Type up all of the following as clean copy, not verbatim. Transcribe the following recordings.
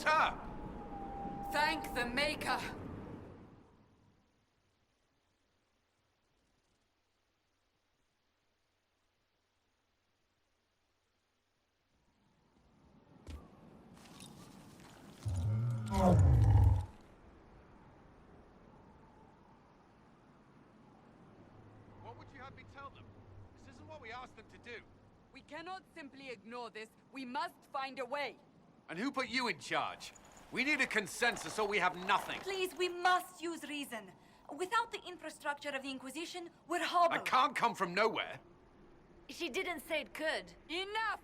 It's her! Thank the Maker! What would you have me tell them? This isn't what we asked them to do. We cannot simply ignore this. We must find a way. And who put you in charge? We need a consensus or we have nothing. Please, we must use reason. Without the infrastructure of the Inquisition, we're hobbled. I can't come from nowhere. She didn't say it could. Enough!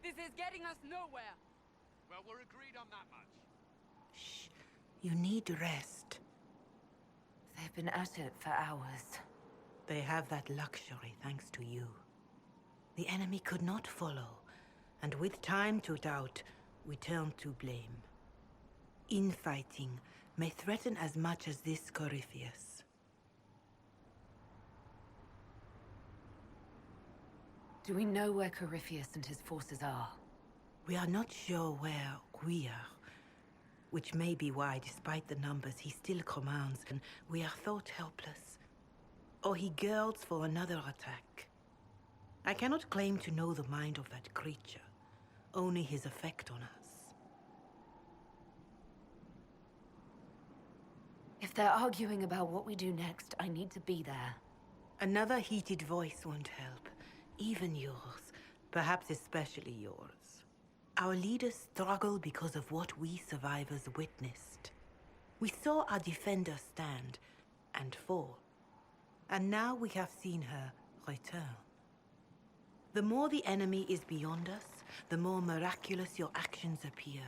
This is getting us nowhere. Well, we're agreed on that much. Shh. You need rest. They've been at it for hours. They have that luxury thanks to you. The enemy could not follow, and with time to doubt, we turn to blame. Infighting may threaten as much as this Corypheus. Do we know where Corypheus and his forces are? We are not sure where we are, which may be why, despite the numbers, he still commands, and we are thought helpless. Or he girds for another attack. I cannot claim to know the mind of that creature, only his effect on us. If they're arguing about what we do next, I need to be there. Another heated voice won't help, even yours, perhaps especially yours. Our leaders struggle because of what we survivors witnessed. We saw our defenders stand and fall, and now we have seen her return. The more the enemy is beyond us, the more miraculous your actions appear,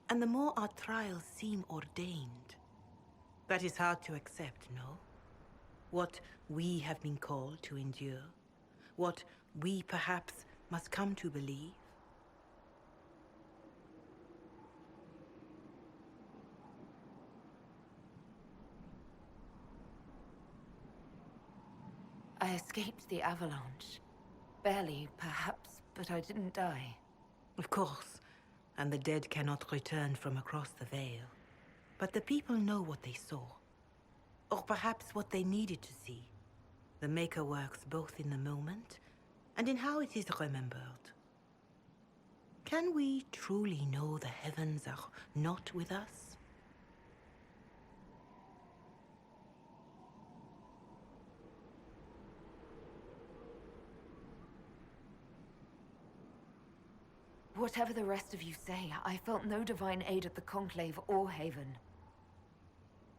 and the more our trials seem ordained. That is hard to accept, no? What we have been called to endure, what we perhaps must come to believe. I escaped the avalanche. Barely, perhaps, but I didn't die. Of course, and the dead cannot return from across the veil. But the people know what they saw. Or perhaps what they needed to see. The Maker works both in the moment and in how it is remembered. Can we truly know the heavens are not with us? Whatever the rest of you say, I felt no divine aid at the Conclave or Haven.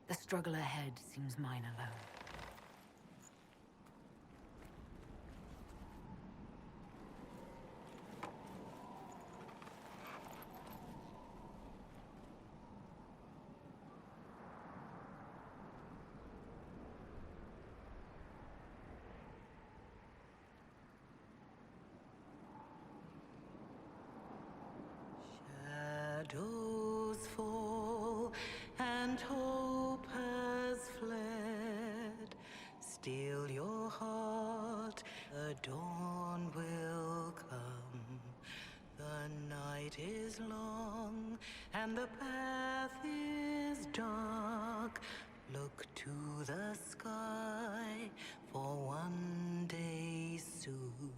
The struggle ahead seems mine alone. Shadows fall and hope has fled. Still your heart, the dawn will come. The night is long and the path is dark. Look to the sky, for one day soon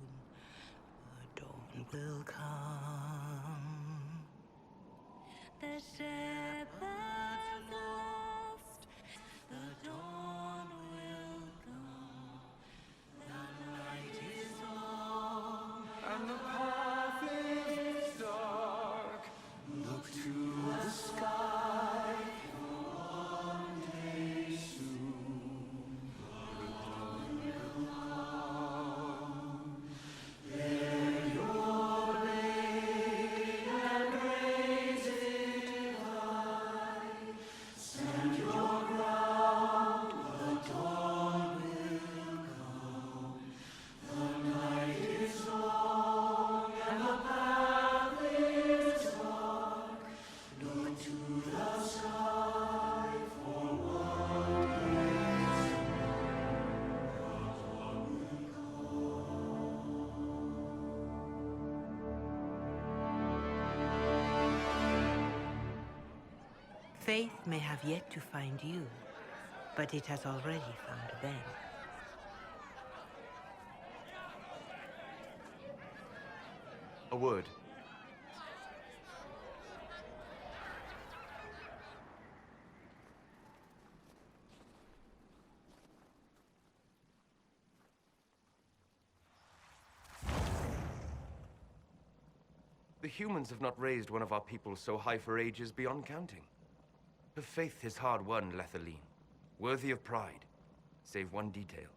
the dawn will come. The shepherd lost, the dawn will come. The night is long, And the path is dark. Look to the sky. One day soon, the dawn will come. Bear your blade and raise it high. Faith may have yet to find you, but it has already found them. A word. The humans have not raised one of our people so high for ages beyond counting. Her faith is hard-won, Lethaline. Worthy of pride, save one detail.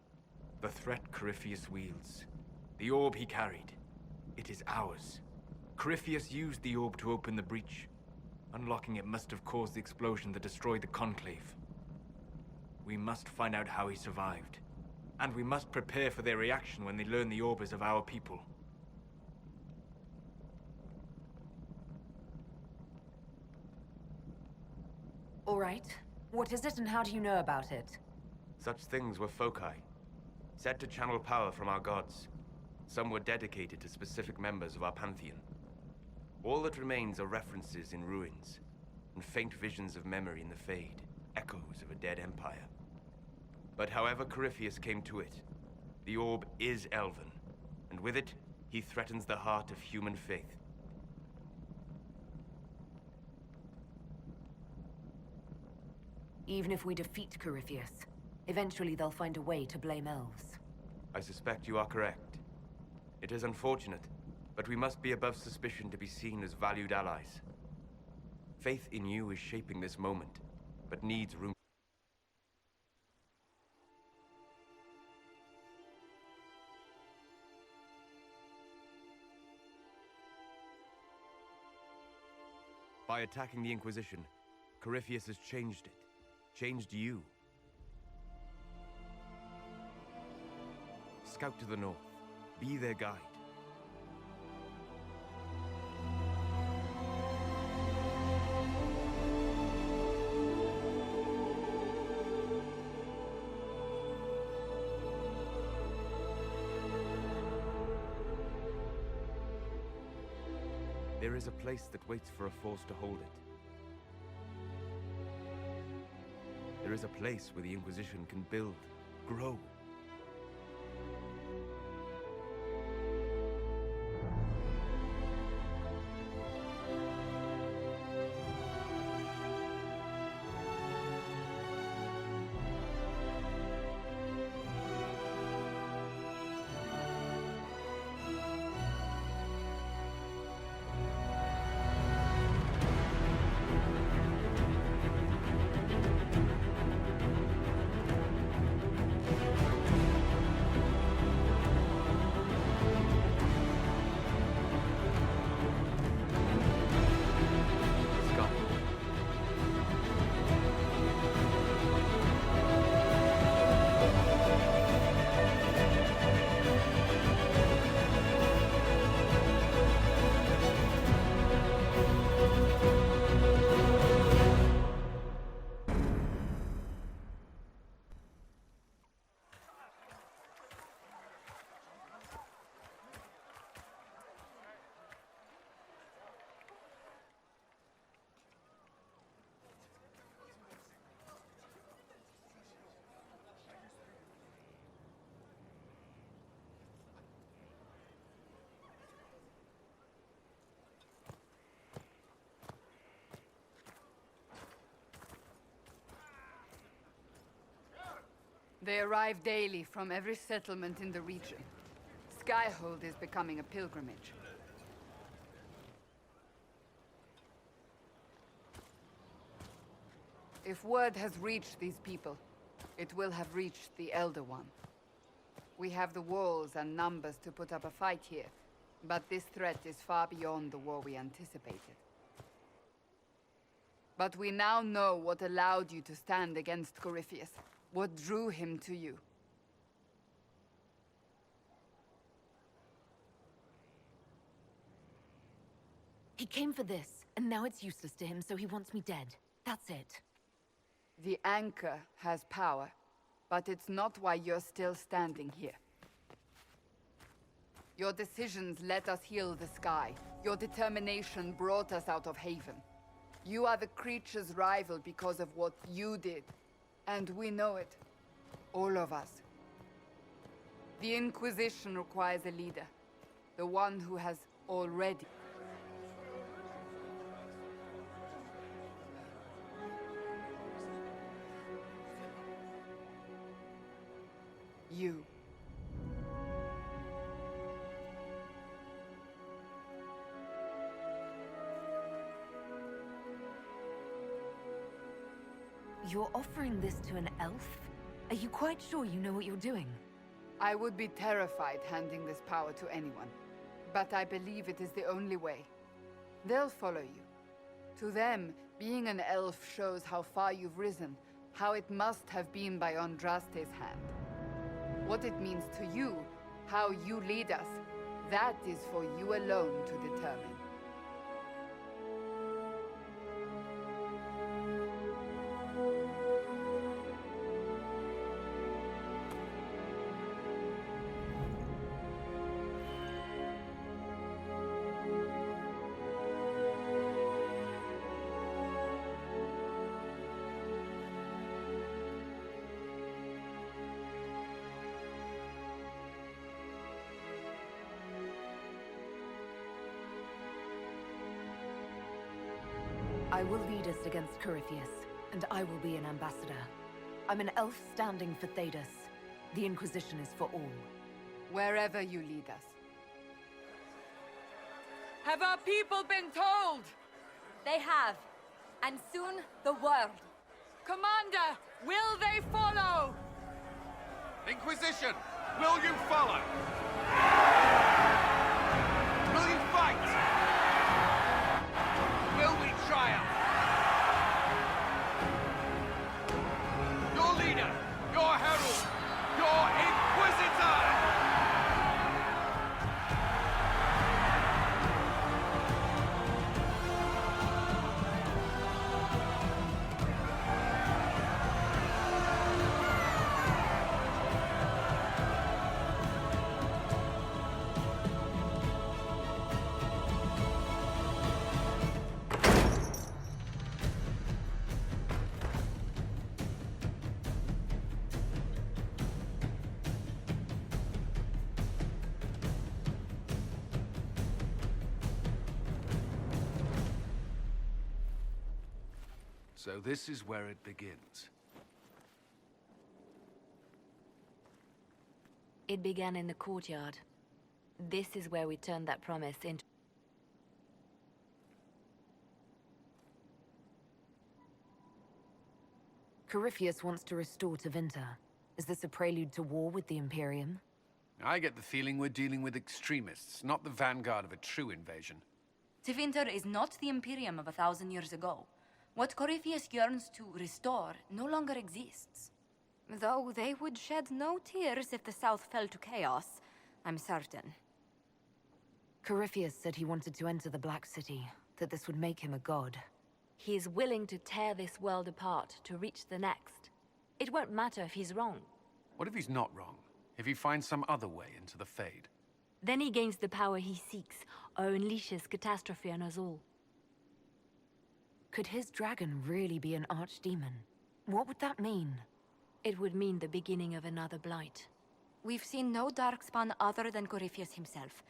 The threat Corypheus wields. The orb he carried. It is ours. Corypheus used the orb to open the breach. Unlocking it must have caused the explosion that destroyed the Conclave. We must find out how he survived. And we must prepare for their reaction when they learn the orb is of our people. All right. What is it and how do you know about it? Such things were foci, said to channel power from our gods. Some were dedicated to specific members of our pantheon. All that remains are references in ruins, and faint visions of memory in the Fade, echoes of a dead empire. But however Corypheus came to it, the orb is elven, and with it, he threatens the heart of human faith. Even if we defeat Corypheus, eventually they'll find a way to blame elves. I suspect you are correct. It is unfortunate, but we must be above suspicion to be seen as valued allies. Faith in you is shaping this moment, but needs room. By attacking the Inquisition, Corypheus has changed it. Changed you. Scout to the north. Be their guide. There is a place that waits for a force to hold it. There is a place where the Inquisition can build, grow. They arrive daily from every settlement in the region. Skyhold is becoming a pilgrimage. If word has reached these people, it will have reached the Elder One. We have the walls and numbers to put up a fight here, but this threat is far beyond the war we anticipated. But we now know what allowed you to stand against Corypheus. What drew him to you? He came for this, and now it's useless to him, so he wants me dead. That's it. The anchor has power, but it's not why you're still standing here. Your decisions let us heal the sky. Your determination brought us out of Haven. You are the creature's rival because of what you did. And we know it. All of us. The Inquisition requires a leader. The one who has already. You. You're offering this to an elf? Are you quite sure you know what you're doing? I would be terrified handing this power to anyone. But I believe it is the only way. They'll follow you. To them, being an elf shows how far you've risen, how it must have been by Andraste's hand. What it means to you, how you lead us, that is for you alone to determine. I will lead us against Corypheus, and I will be an ambassador. I'm an elf standing for Thedas. The Inquisition is for all. Wherever you lead us. Have our people been told? They have. And soon, the world. Commander, will they follow? Inquisition, will you follow? Will you fight? Will we triumph? Your leader, your herald, your inquisitor! So this is where it begins. It began in the courtyard. This is where we turned that promise into... Corypheus wants to restore Tevinter. Is this a prelude to war with the Imperium? I get the feeling we're dealing with extremists, not the vanguard of a true invasion. Tevinter is not the Imperium of 1,000 years ago. What Corypheus yearns to restore no longer exists. Though they would shed no tears if the South fell to chaos, I'm certain. Corypheus said he wanted to enter the Black City, that this would make him a god. He is willing to tear this world apart to reach the next. It won't matter if he's wrong. What if he's not wrong? If he finds some other way into the Fade? Then he gains the power he seeks, or unleashes catastrophe on us all. Could his dragon really be an archdemon? What would that mean? It would mean the beginning of another blight. We've seen no darkspawn other than Corypheus himself.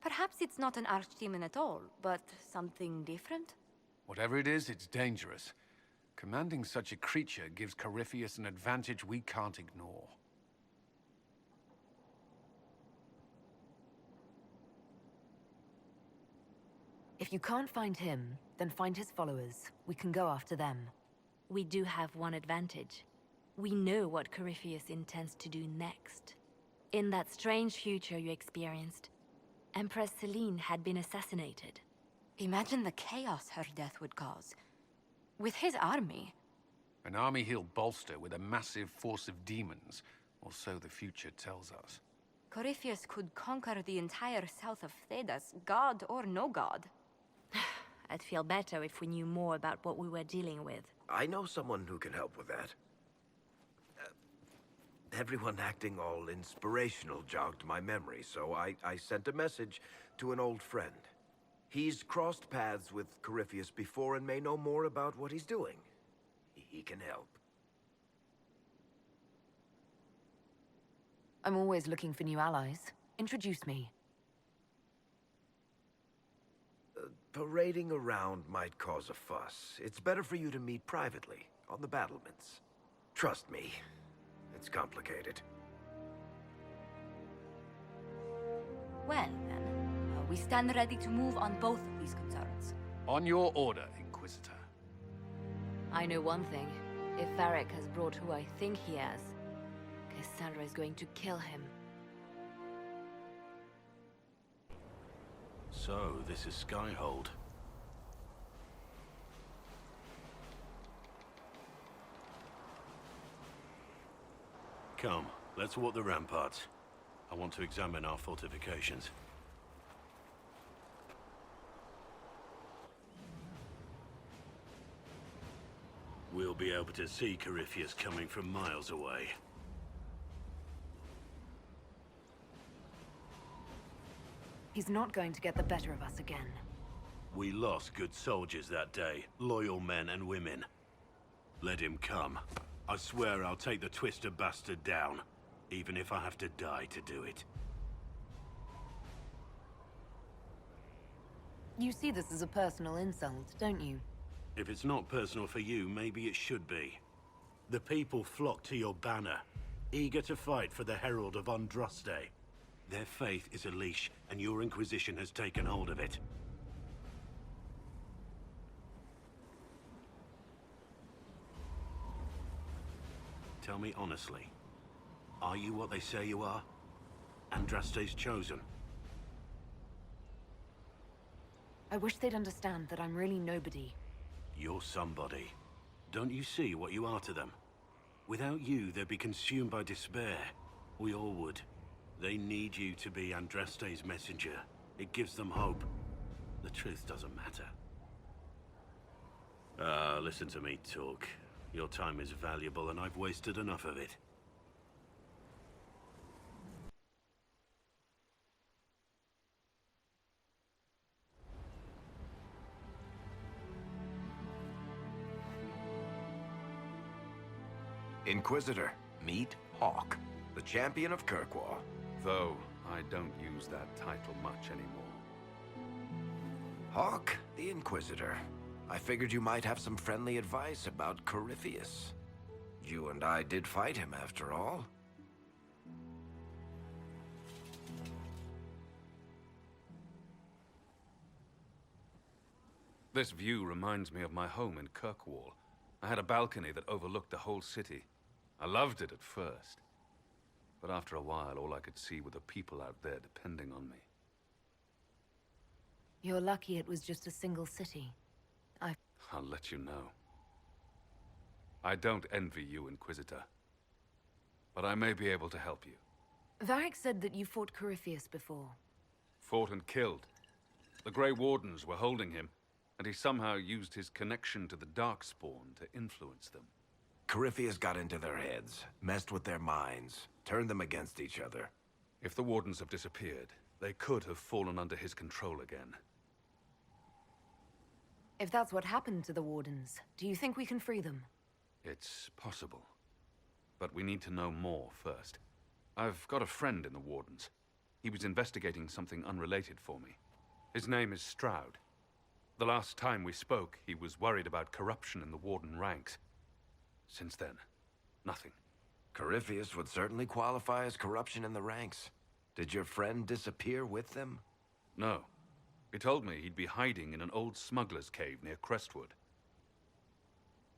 Perhaps it's not an archdemon at all, but something different? Whatever it is, it's dangerous. Commanding such a creature gives Corypheus an advantage we can't ignore. If you can't find him, then find his followers. We can go after them. We do have one advantage. We know what Corypheus intends to do next. In that strange future you experienced, Empress Selene had been assassinated. Imagine the chaos her death would cause. With his army. An army he'll bolster with a massive force of demons, or so the future tells us. Corypheus could conquer the entire south of Thedas, god or no god. I'd feel better if we knew more about what we were dealing with. I know someone who can help with that. Everyone acting all inspirational jogged my memory, so I sent a message to an old friend. He's crossed paths with Corypheus before and may know more about what he's doing. He can help. I'm always looking for new allies. Introduce me. Parading around might cause a fuss. It's better for you to meet privately, on the battlements. Trust me, it's complicated. Well, then, we stand ready to move on both of these concerns. On your order, Inquisitor. I know one thing. If Varric has brought who I think he has, Cassandra is going to kill him. So, this is Skyhold. Come, let's walk the ramparts. I want to examine our fortifications. We'll be able to see Corypheus coming from miles away. He's not going to get the better of us again. We lost good soldiers that day, loyal men and women. Let him come. I swear I'll take the Twister bastard down, even if I have to die to do it. You see this as a personal insult, don't you? If it's not personal for you, maybe it should be. The people flock to your banner, eager to fight for the Herald of Andraste. Their faith is a leash, and your Inquisition has taken hold of it. Tell me honestly, are you what they say you are? Andraste's chosen? I wish they'd understand that I'm really nobody. You're somebody. Don't you see what you are to them? Without you, they'd be consumed by despair. We all would. They need you to be Andraste's messenger. It gives them hope. The truth doesn't matter. Listen to me talk. Your time is valuable and I've wasted enough of it. Inquisitor, meet Hawk, the champion of Kirkwall. Though I don't use that title much anymore. Hawk, the Inquisitor. I figured you might have some friendly advice about Corypheus. You and I did fight him, after all. This view reminds me of my home in Kirkwall. I had a balcony that overlooked the whole city. I loved it at first. But after a while, all I could see were the people out there depending on me. You're lucky it was just a single city. I'll let you know. I don't envy you, Inquisitor. But I may be able to help you. Varric said that you fought Corypheus before. Fought and killed. The Grey Wardens were holding him, and he somehow used his connection to the Darkspawn to influence them. Corypheus got into their heads, messed with their minds, turned them against each other. If the Wardens have disappeared, they could have fallen under his control again. If that's what happened to the Wardens, do you think we can free them? It's possible. But we need to know more first. I've got a friend in the Wardens. He was investigating something unrelated for me. His name is Stroud. The last time we spoke, he was worried about corruption in the Warden ranks. Since then, nothing. Corypheus would certainly qualify as corruption in the ranks. Did your friend disappear with them? No. He told me he'd be hiding in an old smuggler's cave near Crestwood.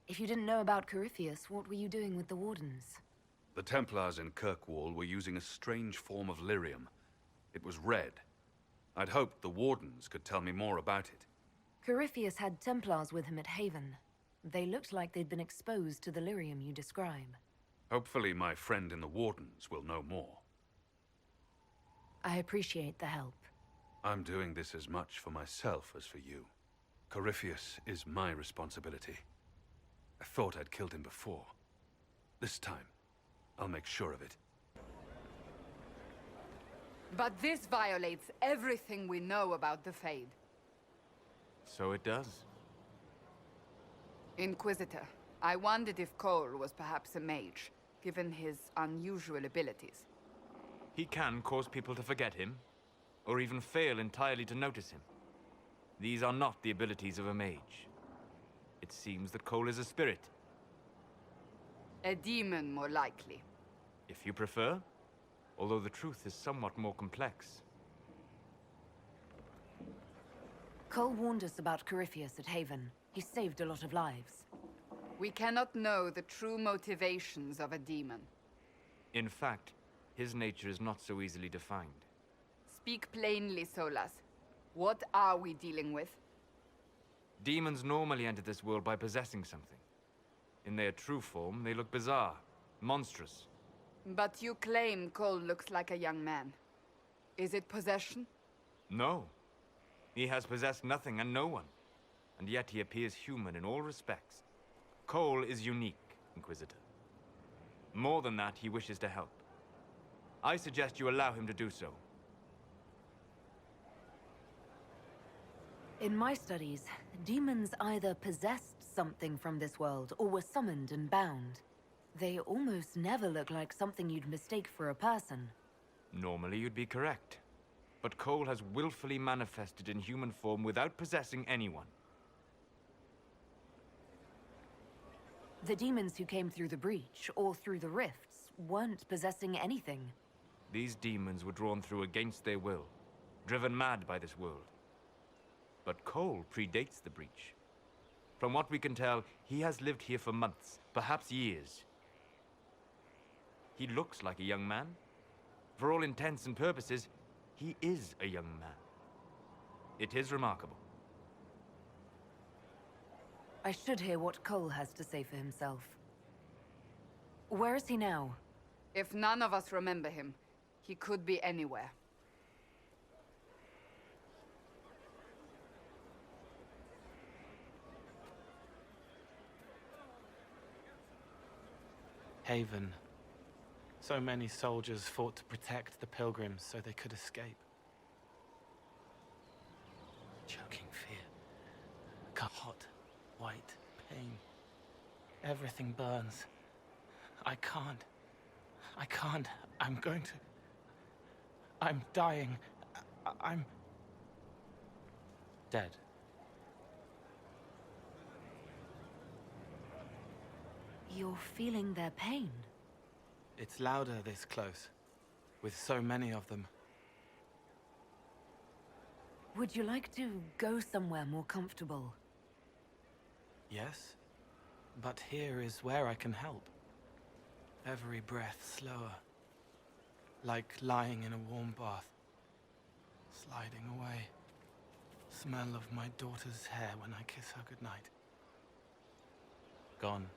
If you didn't know about Corypheus, what were you doing with the Wardens? The Templars in Kirkwall were using a strange form of lyrium. It was red. I'd hoped the Wardens could tell me more about it. Corypheus had Templars with him at Haven. They looked like they'd been exposed to the lyrium you describe. Hopefully my friend in the Wardens will know more. I appreciate the help. I'm doing this as much for myself as for you. Corypheus is my responsibility. I thought I'd killed him before. This time, I'll make sure of it. But this violates everything we know about the Fade. So it does. Inquisitor, I wondered if Cole was perhaps a mage, given his unusual abilities. He can cause people to forget him, or even fail entirely to notice him. These are not the abilities of a mage. It seems that Cole is a spirit. A demon, more likely. If you prefer, although the truth is somewhat more complex. Cole warned us about Corypheus at Haven. He saved a lot of lives. We cannot know the true motivations of a demon. In fact, his nature is not so easily defined. Speak plainly, Solas. What are we dealing with? Demons normally enter this world by possessing something. In their true form, they look bizarre, monstrous. But you claim Cole looks like a young man. Is it possession? No. He has possessed nothing and no one. And yet he appears human in all respects. Cole is unique, Inquisitor. More than that, he wishes to help. I suggest you allow him to do so. In my studies, demons either possessed something from this world or were summoned and bound. They almost never look like something you'd mistake for a person. Normally you'd be correct. But Cole has willfully manifested in human form without possessing anyone. The demons who came through the breach, or through the rifts, weren't possessing anything. These demons were drawn through against their will, driven mad by this world. But Cole predates the breach. From what we can tell, he has lived here for months, perhaps years. He looks like a young man. For all intents and purposes, he is a young man. It is remarkable. I should hear what Cole has to say for himself. Where is he now? If none of us remember him, he could be anywhere. Haven. So many soldiers fought to protect the pilgrims so they could escape. Choking fear. Hot, white pain. Everything burns. I can't. I'm going to... I'm dying. I'm... dead. You're feeling their pain. It's louder this close, with so many of them. Would you like to go somewhere more comfortable? Yes, but here is where I can help. Every breath slower, like lying in a warm bath, sliding away. Smell of my daughter's hair when I kiss her goodnight. Gone.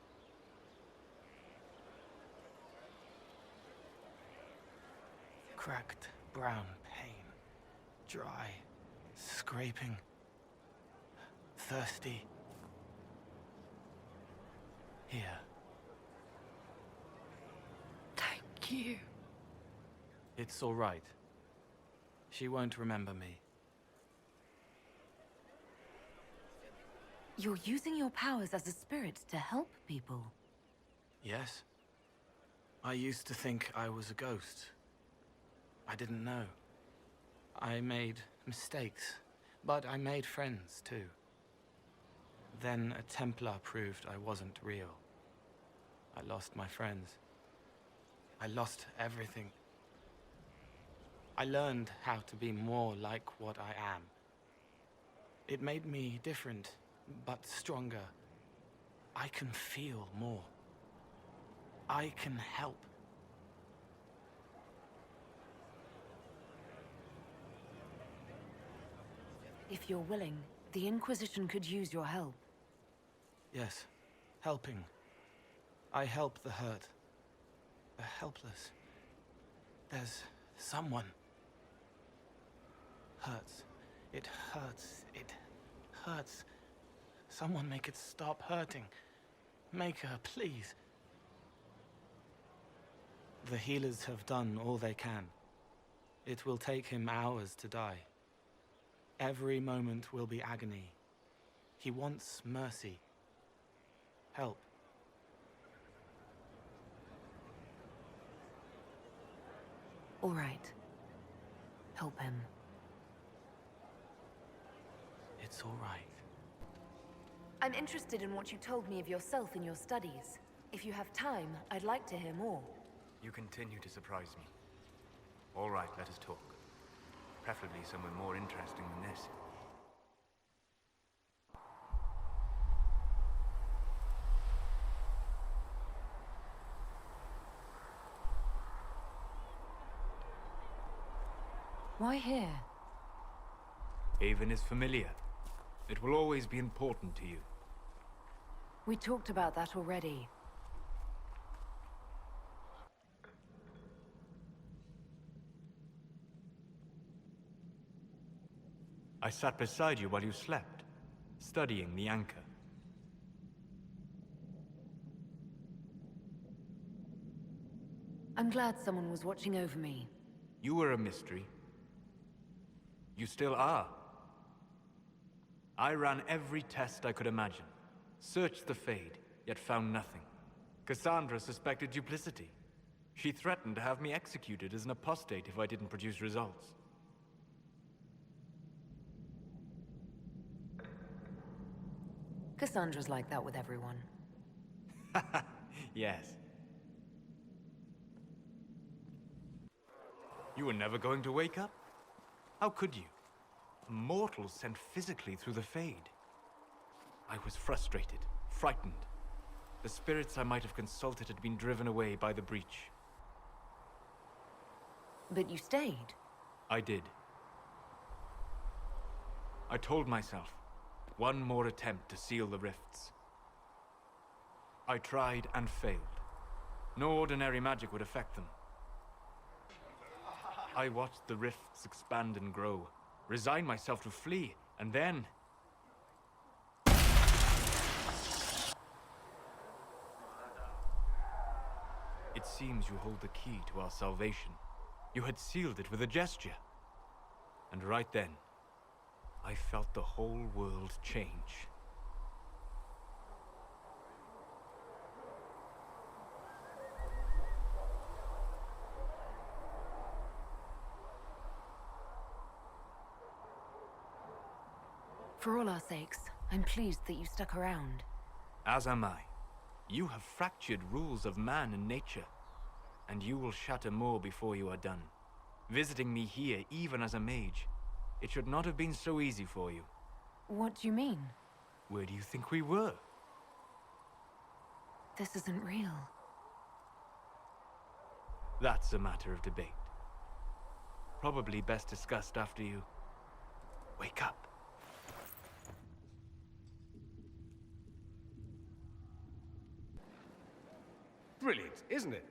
Cracked brown pain, dry, scraping, thirsty. Here. Thank you. It's all right. She won't remember me. You're using your powers as a spirit to help people. Yes? I used to think I was a ghost. I didn't know. I made mistakes, but I made friends too. Then a Templar proved I wasn't real. I lost my friends. I lost everything. I learned how to be more like what I am. It made me different, but stronger. I can feel more. I can help. If you're willing, the Inquisition could use your help. Yes, helping. I help the hurt, the helpless. There's someone. Hurts. It hurts. It hurts. Someone make it stop hurting. Make her, please. The healers have done all they can. It will take him hours to die. Every moment will be agony, He wants mercy. Help. All right. Help him. It's all right. I'm interested in what you told me of yourself in your studies. If you have time, I'd like to hear more. You continue to surprise me. All right, let us talk. Preferably somewhere more interesting than this. Why here? Haven is familiar. It will always be important to you. We talked about that already. I sat beside you while you slept, studying the anchor. I'm glad someone was watching over me. You were a mystery. You still are. I ran every test I could imagine. Searched the Fade, yet found nothing. Cassandra suspected duplicity. She threatened to have me executed as an apostate if I didn't produce results. Cassandra's like that with everyone. Yes. You were never going to wake up? How could you? A mortal sent physically through the Fade. I was frustrated, frightened. The spirits I might have consulted had been driven away by the breach. But you stayed. I did. I told myself, one more attempt to seal the rifts. I tried and failed. No ordinary magic would affect them. I watched the rifts expand and grow, resigned myself to flee, and then... It seems you hold the key to our salvation. You had sealed it with a gesture. And right then, I felt the whole world change. For all our sakes, I'm pleased that you stuck around. As am I. You have fractured rules of man and nature, and you will shatter more before you are done. Visiting me here, even as a mage, it should not have been so easy for you. What do you mean? Where do you think we were? This isn't real. That's a matter of debate. Probably best discussed after you wake up. Brilliant, isn't it?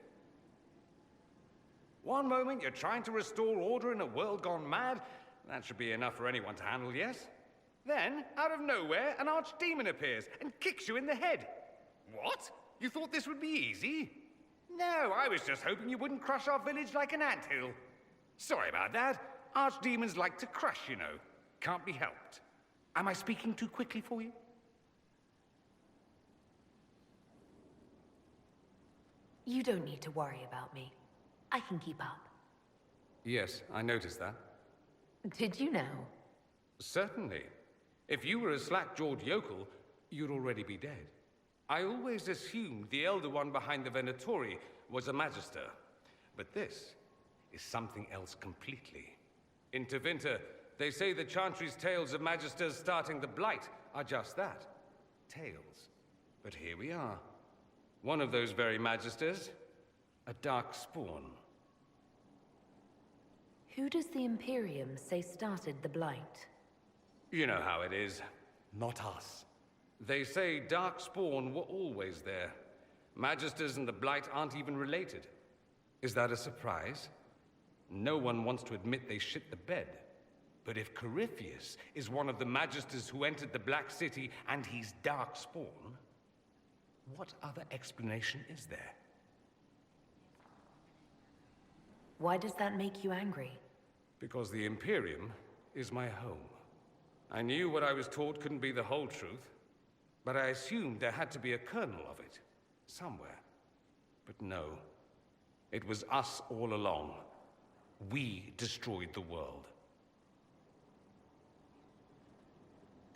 One moment you're trying to restore order in a world gone mad. That should be enough for anyone to handle, yes? Then, out of nowhere, an archdemon appears and kicks you in the head. What? You thought this would be easy? No, I was just hoping you wouldn't crush our village like an anthill. Sorry about that. Archdemons like to crush, you know. Can't be helped. Am I speaking too quickly for you? You don't need to worry about me. I can keep up. Yes, I noticed that. Did you know? Certainly. If you were a slack-jawed yokel, you'd already be dead. I always assumed the Elder One behind the Venatori was a Magister. But this is something else completely. In Tevinter, they say the Chantry's tales of Magisters starting the Blight are just that. Tales. But here we are. One of those very Magisters, a dark spawn. Who does the Imperium say started the Blight? You know how it is. Not us. They say Darkspawn were always there. Magisters and the Blight aren't even related. Is that a surprise? No one wants to admit they shit the bed. But if Corypheus is one of the Magisters who entered the Black City and he's Darkspawn, what other explanation is there? Why does that make you angry? Because the Imperium is my home. I knew what I was taught couldn't be the whole truth, but I assumed there had to be a kernel of it, somewhere. But no, it was us all along. We destroyed the world.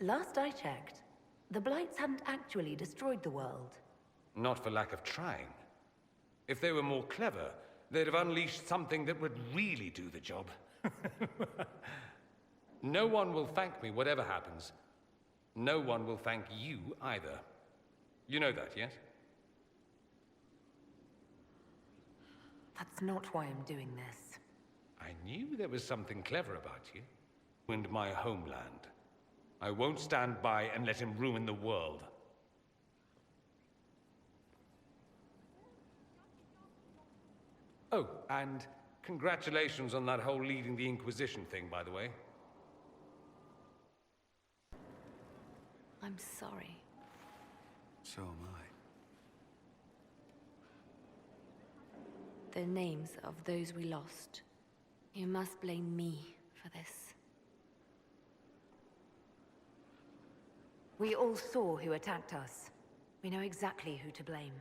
Last I checked, the Blights hadn't actually destroyed the world. Not for lack of trying. If they were more clever, they'd have unleashed something that would really do the job. No one will thank me, whatever happens. No one will thank you either. You know that, yes? That's not why I'm doing this. I knew there was something clever about you. Ruined my homeland. I won't stand by and let him ruin the world. Oh, and congratulations on that whole leading the Inquisition thing, by the way. I'm sorry. So am I. The names of those we lost. You must blame me for this. We all saw who attacked us. We know exactly who to blame.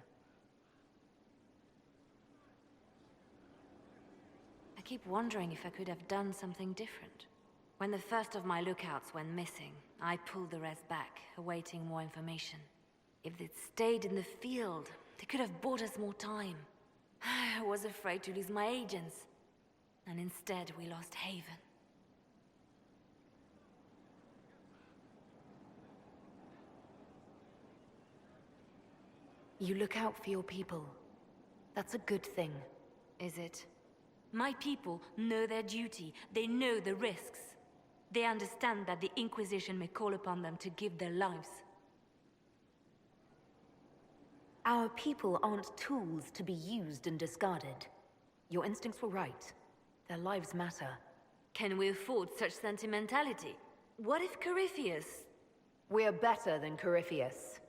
I keep wondering if I could have done something different. When the first of my lookouts went missing, I pulled the rest back, awaiting more information. If they'd stayed in the field, they could have bought us more time. I was afraid to lose my agents. And instead, we lost Haven. You look out for your people. That's a good thing. Is it? My people know their duty. They know the risks. They understand that the Inquisition may call upon them to give their lives. Our people aren't tools to be used and discarded. Your instincts were right. Their lives matter. Can we afford such sentimentality? What if Corypheus... We're better than Corypheus.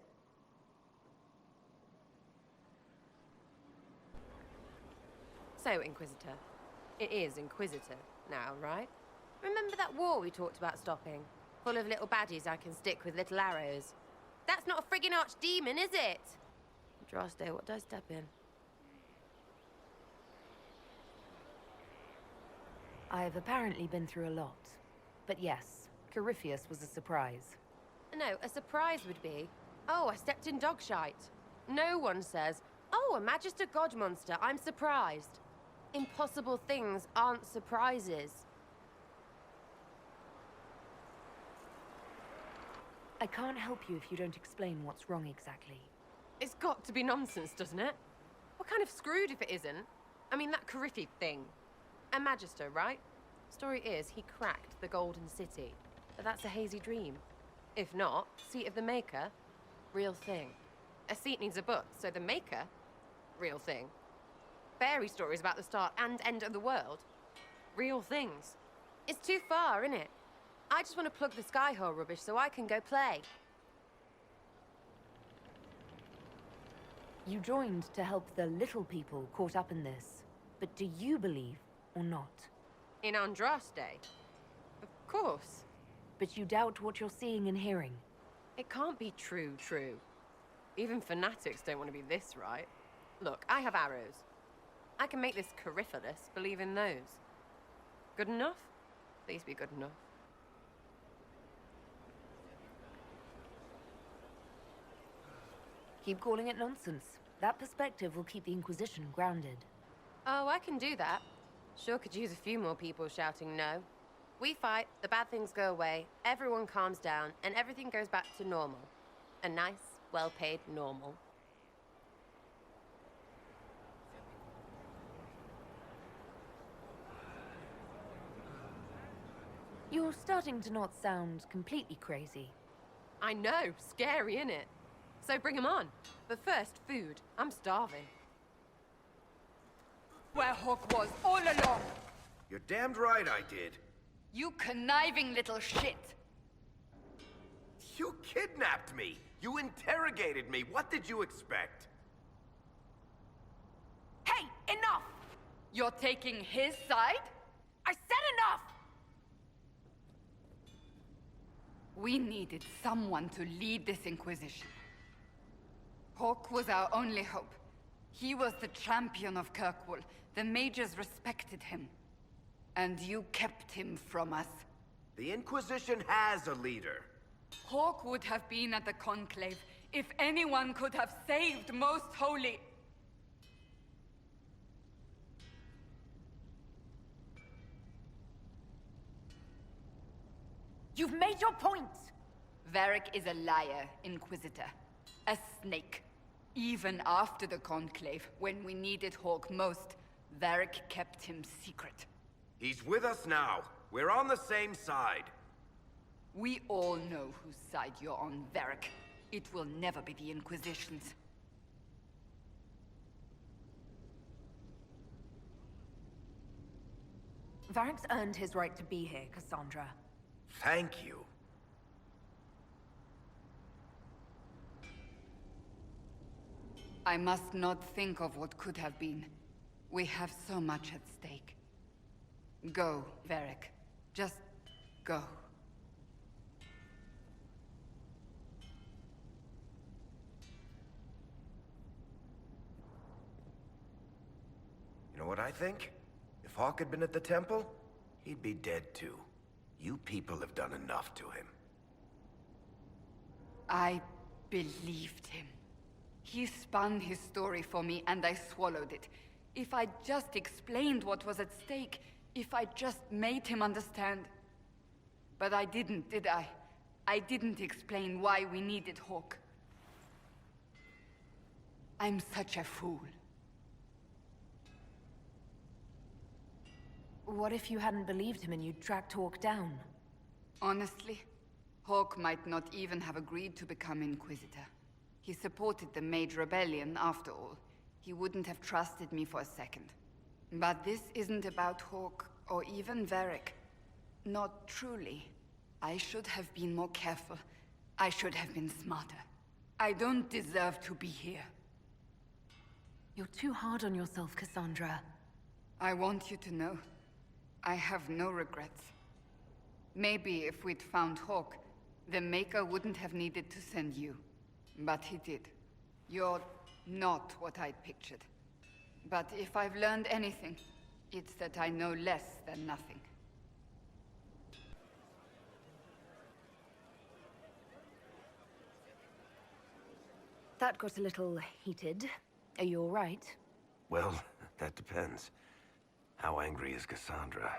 So, Inquisitor. It is Inquisitor now, right? Remember that war we talked about stopping? Full of little baddies I can stick with little arrows. That's not a friggin' archdemon, is it? Andraste, what did I step in? I've apparently been through a lot. But yes, Corypheus was a surprise. No, a surprise would be, oh, I stepped in dog shite. No one says, oh, a Magister God monster, I'm surprised. Impossible things aren't surprises. I can't help you if you don't explain what's wrong exactly. It's got to be nonsense, doesn't it? We're kind of screwed if it isn't. I mean, that Corypheus thing. A Magister, right? Story is, he cracked the Golden City. But that's a hazy dream. If not, seat of the Maker, real thing. A seat needs a book, so the Maker, real thing. Fairy stories about the start and end of the world, real things. It's too far, isn't it? I just want to plug the Skyhold rubbish so I can go play. You joined to help the little people caught up in this. But do you believe or not? In Andraste? Of course. But you doubt what you're seeing and hearing. It can't be true. Even fanatics don't want to be this right. Look, I have arrows. I can make this Corypheus believe in those. Good enough? Please be good enough. Keep calling it nonsense. That perspective will keep the Inquisition grounded. Oh, I can do that. Sure could use a few more people shouting no. We fight, the bad things go away, everyone calms down, and everything goes back to normal. A nice, well-paid normal. You're starting to not sound completely crazy. I know, scary, innit? So bring 'em on. But first, food. I'm starving. Where Hawk was all along. You're damned right I did. You conniving little shit. You kidnapped me. You interrogated me. What did you expect? Hey, enough! You're taking his side? I said enough! We needed someone to lead this Inquisition. Hawke was our only hope. He was the champion of Kirkwall. The mages respected him. And you kept him from us. The Inquisition has a leader. Hawke would have been at the Conclave if anyone could have saved Most Holy. You've made your point! Varric is a liar, Inquisitor. A snake. Even after the Conclave, when we needed Hawke most, Varric kept him secret. He's with us now. We're on the same side. We all know whose side you're on, Varric. It will never be the Inquisition's. Varric's earned his right to be here, Cassandra. Thank you. I must not think of what could have been. We have so much at stake. Go, Varric. Just go. You know what I think? If Hawke had been at the temple, he'd be dead too. You people have done enough to him. I believed him. He spun his story for me, and I swallowed it. If I just explained what was at stake, if I just made him understand. But I didn't, did I? I didn't explain why we needed Hawke. I'm such a fool. What if you hadn't believed him and you'd tracked Hawke down? Honestly, Hawke might not even have agreed to become Inquisitor. He supported the Mage Rebellion, after all. He wouldn't have trusted me for a second. But this isn't about Hawke, or even Varric. Not truly. I should have been more careful. I should have been smarter. I don't deserve to be here. You're too hard on yourself, Cassandra. I want you to know, I have no regrets. Maybe if we'd found Hawke, the Maker wouldn't have needed to send you. But he did. You're not what I'd pictured. But if I've learned anything, it's that I know less than nothing. That got a little heated. Are you all right? Well, that depends. How angry is Cassandra?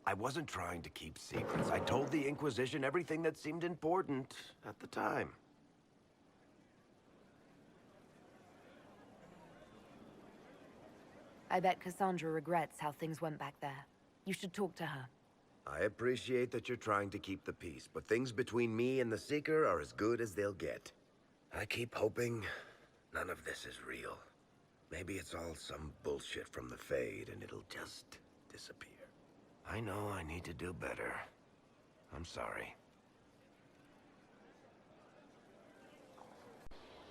I wasn't trying to keep secrets. I told the Inquisition everything that seemed important at the time. I bet Cassandra regrets how things went back there. You should talk to her. I appreciate that you're trying to keep the peace, but things between me and the Seeker are as good as they'll get. I keep hoping none of this is real. Maybe it's all some bullshit from the Fade, and it'll just disappear. I know I need to do better. I'm sorry.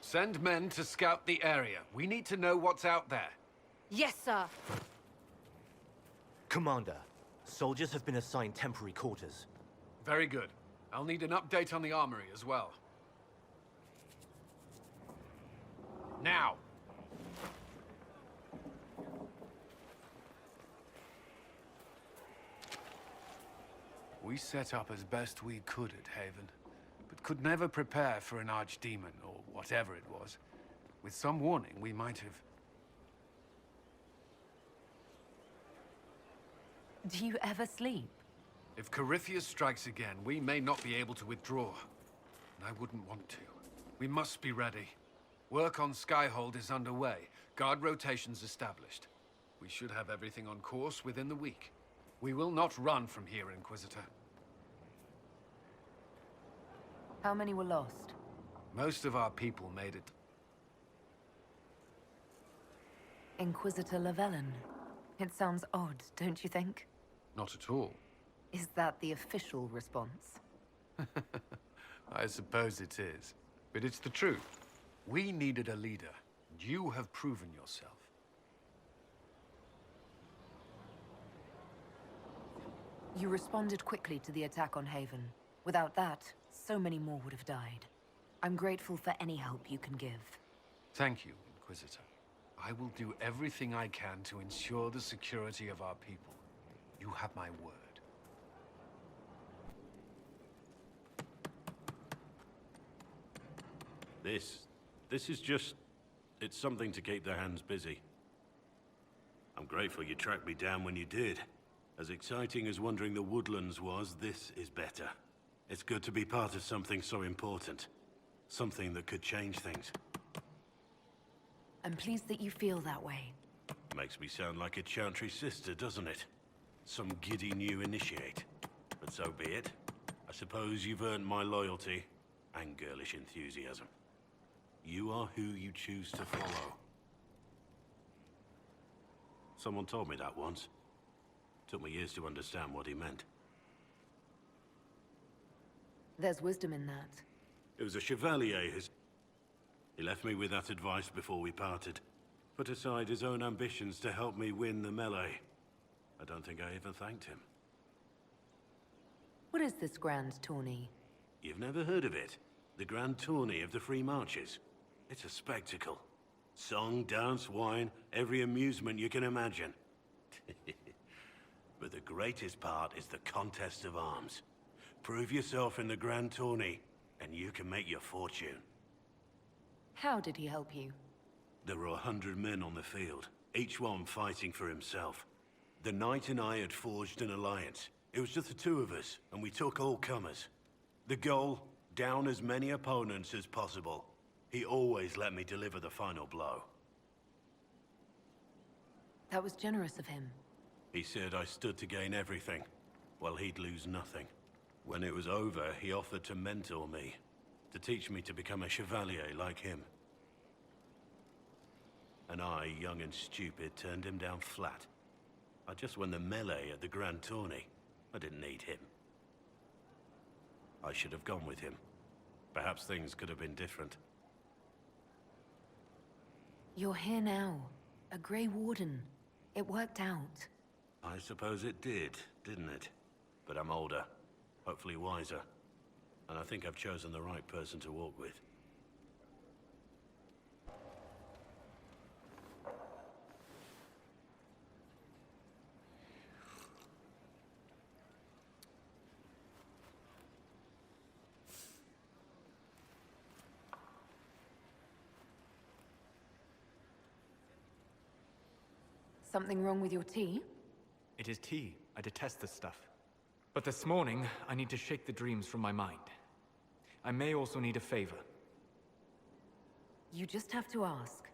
Send men to scout the area. We need to know what's out there. Yes, sir. Commander, soldiers have been assigned temporary quarters. Very good. I'll need an update on the armory as well. Now! We set up as best we could at Haven, but could never prepare for an archdemon, or whatever it was. With some warning, we might have... Do you ever sleep? If Corypheus strikes again, we may not be able to withdraw. And I wouldn't want to. We must be ready. Work on Skyhold is underway. Guard rotations established. We should have everything on course within the week. We will not run from here, Inquisitor. How many were lost? Most of our people made it. Inquisitor Llewellyn. It sounds odd, don't you think? Not at all. Is that the official response? I suppose it is. But it's the truth. We needed a leader. And you have proven yourself. You responded quickly to the attack on Haven. Without that, so many more would have died. I'm grateful for any help you can give. Thank you, Inquisitor. I will do everything I can to ensure the security of our people. You have my word. This is just... it's something to keep their hands busy. I'm grateful you tracked me down when you did. As exciting as wandering the woodlands was, this is better. It's good to be part of something so important. Something that could change things. I'm pleased that you feel that way. Makes me sound like a Chantry sister, doesn't it? Some giddy new initiate. But so be it. I suppose you've earned my loyalty and girlish enthusiasm. You are who you choose to follow. Someone told me that once. Took me years to understand what he meant. There's wisdom in that. It was a chevalier He left me with that advice before we parted. Put aside his own ambitions to help me win the melee. I don't think I even thanked him. What is this grand tourney? You've never heard of it? The Grand Tourney of the Free Marches. It's a spectacle. Song, dance, wine, every amusement you can imagine. But the greatest part is the contest of arms. Prove yourself in the Grand Tourney, and you can make your fortune. How did he help you? There were 100 men on the field, each one fighting for himself. The knight and I had forged an alliance. It was just the two of us, and we took all comers. The goal, down as many opponents as possible. He always let me deliver the final blow. That was generous of him. He said I stood to gain everything, while he'd lose nothing. When it was over, he offered to mentor me, to teach me to become a chevalier like him. And I, young and stupid, turned him down flat. I just won the melee at the Grand Tourney. I didn't need him. I should have gone with him. Perhaps things could have been different. You're here now. A Grey Warden. It worked out. I suppose it did, didn't it? But I'm older, hopefully wiser. And I think I've chosen the right person to walk with. Something wrong with your tea? It is tea. I detest this stuff. But this morning, I need to shake the dreams from my mind. I may also need a favor. You just have to ask.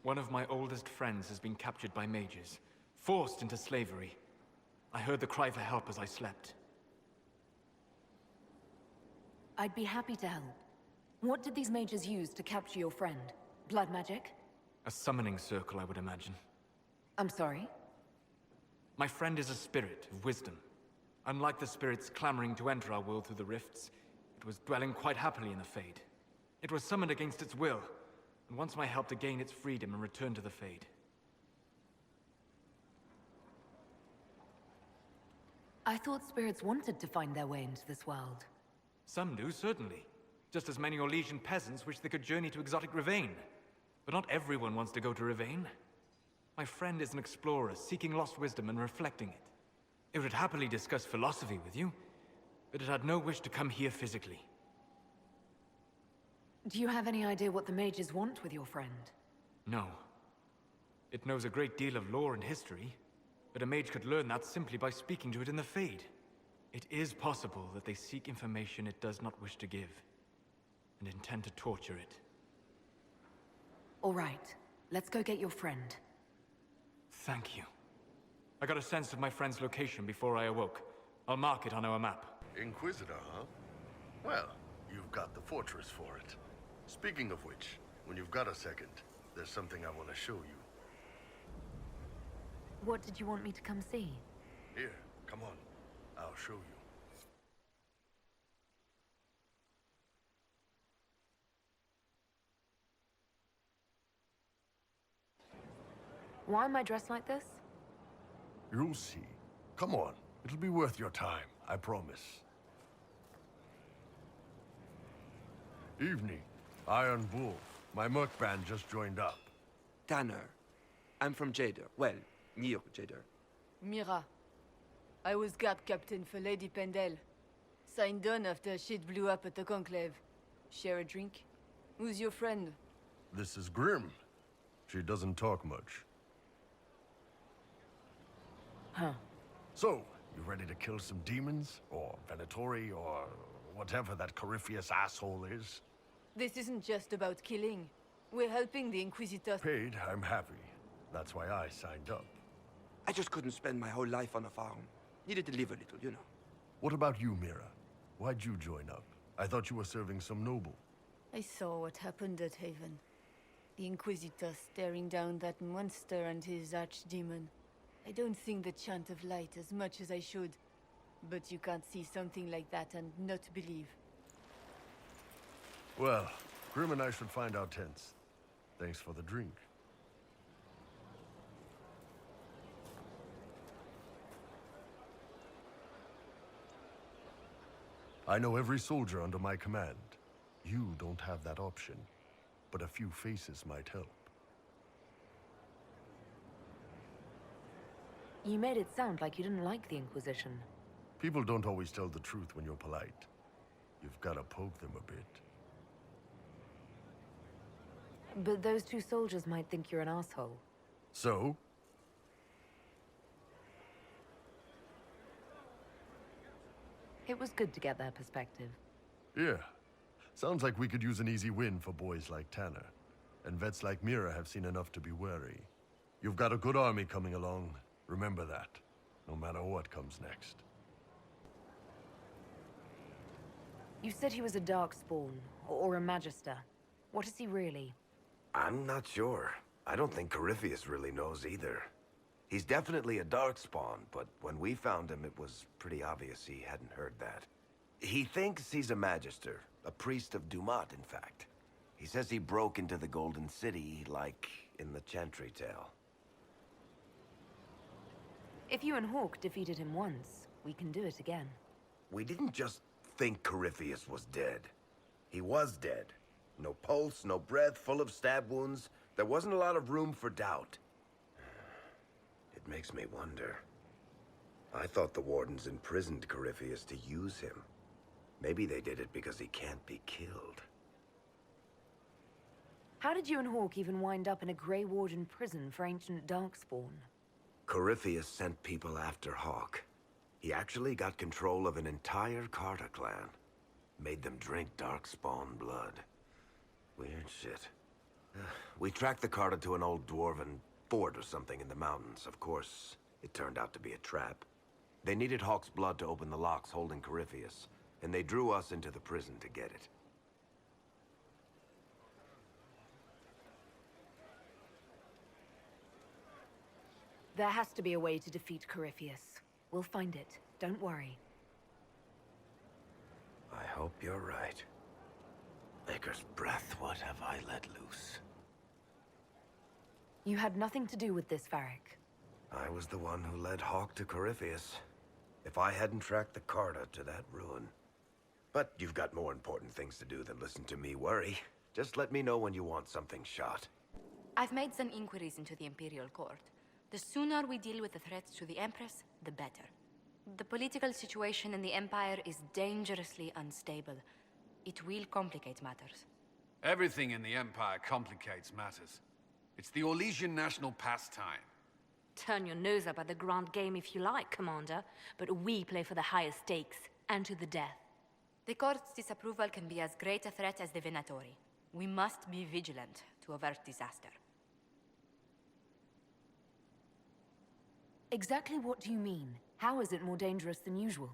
One of my oldest friends has been captured by mages, forced into slavery. I heard the cry for help as I slept. I'd be happy to help. What did these mages use to capture your friend? Blood magic? A summoning circle, I would imagine. I'm sorry? My friend is a spirit of wisdom. Unlike the spirits clamoring to enter our world through the rifts, it was dwelling quite happily in the Fade. It was summoned against its will, and wants my help to gain its freedom and return to the Fade. I thought spirits wanted to find their way into this world. Some do, certainly. Just as many Orlesian peasants wish they could journey to exotic Rivain. But not everyone wants to go to Rivain. My friend is an explorer, seeking lost wisdom and reflecting it. It would happily discuss philosophy with you, but it had no wish to come here physically. Do you have any idea what the mages want with your friend? No. It knows a great deal of lore and history, but a mage could learn that simply by speaking to it in the Fade. It is possible that they seek information it does not wish to give, and intend to torture it. All right, let's go get your friend. Thank you. I got a sense of my friend's location before I awoke. I'll mark it on our map. Inquisitor, huh? Well, you've got the fortress for it. Speaking of which, when you've got a second, there's something I want to show you. What did you want me to come see? Here, come on. I'll show you. Why am I dressed like this? You'll see. Come on. It'll be worth your time, I promise. Evening. Iron Bull. My merc band just joined up. Tanner. I'm from Jader. Well, near Jader. Mira. I was guard captain for Lady Pendel. Signed on after shit blew up at the Conclave. Share a drink? Who's your friend? This is Grim. She doesn't talk much. Huh. So, you ready to kill some demons? Or Venatori, or whatever that Corypheus asshole is? This isn't just about killing. We're helping the Inquisitor. Paid, I'm happy. That's why I signed up. I just couldn't spend my whole life on a farm. Needed to live a little, you know. What about you, Mira? Why'd you join up? I thought you were serving some noble. I saw what happened at Haven. The Inquisitor staring down that monster and his archdemon. I don't think the chant of light as much as I should. But you can't see something like that and not believe. Well, Grim and I should find our tents. Thanks for the drink. I know every soldier under my command. You don't have that option, but a few faces might help. You made it sound like you didn't like the Inquisition. People don't always tell the truth when you're polite. You've got to poke them a bit. But those two soldiers might think you're an asshole. So? It was good to get their perspective. Yeah. Sounds like we could use an easy win for boys like Tanner. And vets like Mira have seen enough to be wary. You've got a good army coming along. Remember that, no matter what comes next. You said he was a Darkspawn, or a Magister. What is he really? I'm not sure. I don't think Corypheus really knows either. He's definitely a Darkspawn, but when we found him, it was pretty obvious he hadn't heard that. He thinks he's a Magister, a priest of Dumat, in fact. He says he broke into the Golden City, like in the Chantry tale. If you and Hawk defeated him once, we can do it again. We didn't just think Corypheus was dead. He was dead. No pulse, no breath, full of stab wounds. There wasn't a lot of room for doubt. It makes me wonder. I thought the Wardens imprisoned Corypheus to use him. Maybe they did it because he can't be killed. How did you and Hawk even wind up in a Grey Warden prison for ancient Darkspawn? Corypheus sent people after Hawk. He actually got control of an entire Carter clan. Made them drink Darkspawn blood. Weird shit. We tracked the Carter to an old dwarven fort or something in the mountains. Of course, it turned out to be a trap. They needed Hawk's blood to open the locks holding Corypheus, and they drew us into the prison to get it. There has to be a way to defeat Corypheus. We'll find it. Don't worry. I hope you're right. Maker's breath, what have I let loose? You had nothing to do with this, Varric. I was the one who led Hawk to Corypheus. If I hadn't tracked the Carter to that ruin. But you've got more important things to do than listen to me worry. Just let me know when you want something shot. I've made some inquiries into the Imperial Court. The sooner we deal with the threats to the Empress, the better. The political situation in the Empire is dangerously unstable. It will complicate matters. Everything in the Empire complicates matters. It's the Orlesian national pastime. Turn your nose up at the grand game if you like, Commander, but we play for the highest stakes, and to the death. The court's disapproval can be as great a threat as the Venatori. We must be vigilant to avert disaster. Exactly what do you mean? How is it more dangerous than usual?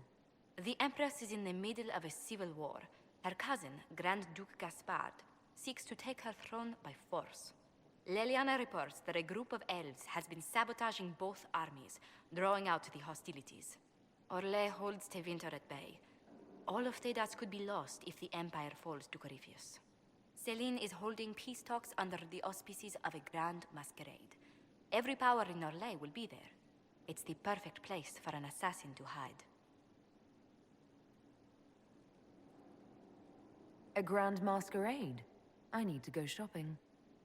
The Empress is in the middle of a civil war. Her cousin, Grand Duke Gaspard, seeks to take her throne by force. Leliana reports that a group of elves has been sabotaging both armies, drawing out the hostilities. Orlais holds Tevinter at bay. All of Thedas could be lost if the Empire falls to Corypheus. Celine is holding peace talks under the auspices of a grand masquerade. Every power in Orlais will be there. It's the perfect place for an assassin to hide. A grand masquerade. I need to go shopping.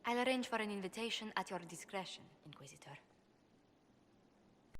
I'll arrange for an invitation at your discretion, Inquisitor.